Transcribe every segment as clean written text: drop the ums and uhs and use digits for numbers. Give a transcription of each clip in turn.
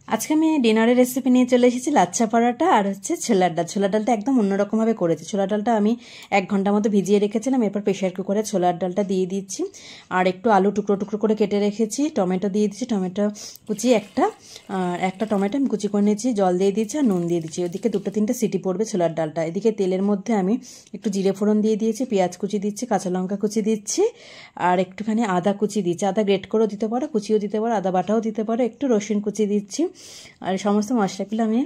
আজকে আমি ডিনারের রেসিপি নিয়ে চলে এসেছি লাচ্ছা পরোটা আর হচ্ছে ছোলার ডাল। ছোলার ডালটা একদম অন্যরকমভাবে করেছি। ছোলার ডালটা আমি 1 ঘন্টার মতো ভিজিয়ে রেখেছিলাম। এরপর প্রেশার কুকারে ছোলার ডালটা দিয়ে দিচ্ছি আর একটু আলু টুকরো টুকরো করে কেটে রেখেছি। টমেটো দিয়ে দিচ্ছি, টমেটো কুচি একটা টমেটো আমি কুচি করে নিয়েছি, জল দিয়ে দিচ্ছি আর নুন দিয়ে দিচ্ছি। ওদিকে 2-3টে সিটি পড়বে ছোলার ডালটা। এদিকে তেলের মধ্যে আমি একটু জিরে ফোড়ন দিয়ে দিয়েছি, পেঁয়াজ কুচি দিচ্ছি, কাঁচা লঙ্কা কুচি দিচ্ছি আর একটুখানি আদা কুচি দিচ্ছি। আদা গ্রেট করেও দিতে পারো, কুচিও দিতে পারো, আদা বাটাও দিতে পারো, একটু রসুন কুচি দিচ্ছি। আর সমস্ত মশলাগুলো আমি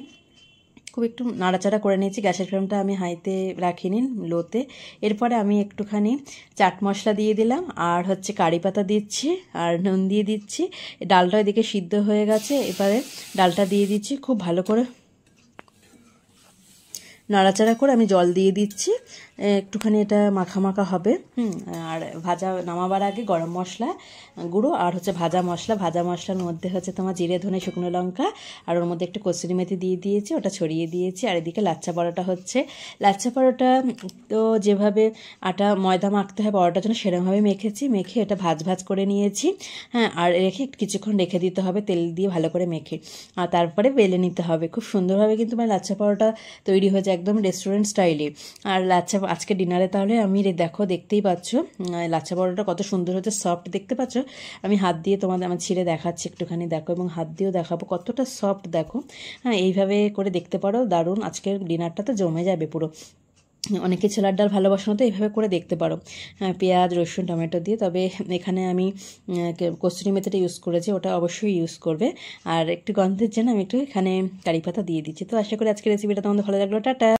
খুব একটু নাড়াচাড়া করে নিয়েছি। গ্যাসের ফ্লেমটা আমি হাইতে রাখিনি, লোতে। এরপরে আমি একটুখানি চাট মশলা দিয়ে দিলাম আর হচ্ছে কারি পাতা দিচ্ছি আর নুন দিয়ে দিচ্ছি। ডালটা এদিকে সিদ্ধ হয়ে গেছে, এবারে ডালটা দিয়ে দিচ্ছি। খুব ভালো করে নাড়াচাড়া করে আমি জল দিয়ে দিচ্ছি। একটুখানি এটা মাখা মাখা হবে। আর নামাবার আগে গরম মশলা গুঁড়ো আর হচ্ছে ভাজা মশলার মধ্যে হচ্ছে তোমার জিরে ধনে শুকনো লঙ্কা আর ওর মধ্যে একটু কসুরি মেথি দিয়ে দিয়েছি, ওটা ছড়িয়ে দিয়েছি। আর এদিকে লাচ্ছা পরোটা হচ্ছে। লাচ্ছা পরোটা তো যেভাবে ময়দা মাখতে হয় পরোটার জন্য সেরকমভাবে মেখে এটা ভাজ করে নিয়েছি। হ্যাঁ, আর রেখে কিছুক্ষণ রেখে দিতে হবে তেল দিয়ে ভালো করে মেখে, আর তারপরে বেলে নিতে হবে। খুব সুন্দরভাবে কিন্তু মানে লাচ্ছা পরোটা তৈরি হয়েছে একদম রেস্টুরেন্ট স্টাইলে। আর আজকে ডিনারে তাহলে আমি দেখতেই পাচ্ছ লাচ্ছা পরোটা কত সুন্দর হচ্ছে, সফট দেখতে পাচ্ছ। আমি হাত দিয়ে আমার ছিঁড়ে দেখাচ্ছি, একটুখানি দেখো, এবং হাত দিয়েও দেখাবো কতটা সফট দেখো। হ্যাঁ, এইভাবে করে দেখতে পারো, দারুণ। আজকের ডিনারটা তো জমে যাবে পুরো। অনেকে ছোলার ডাল ভালোবাসো না, তো এইভাবে করে দেখতে পারো। হ্যাঁ, পেঁয়াজ রসুন টমেটো দিয়ে। তবে এখানে আমি কসুরি মেথিটা ইউজ করেছি, ওটা অবশ্যই ইউজ করবে। আর একটু গন্ধের জন্য আমি একটু এখানে কারি পাতা দিয়ে দিচ্ছি। তো আশা করি আজকের রেসিপিটা তোমাদের ভালো লাগলো। টাটা।